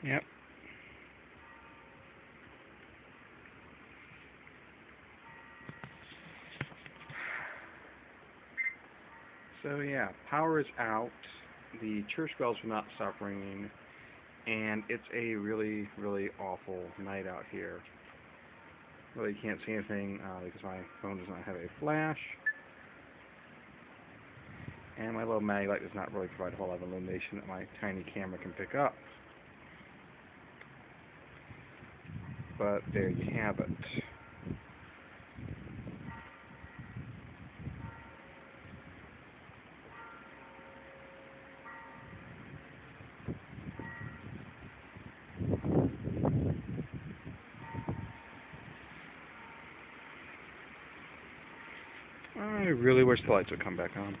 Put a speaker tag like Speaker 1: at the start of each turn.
Speaker 1: Yep. So yeah, power is out. The church bells will not stop ringing, and it's a really, really awful night out here. Really can't see anything because my phone does not have a flash, and my little mag light does not really provide a whole lot of illumination that my tiny camera can pick up. But there you have it. I really wish the lights would come back on.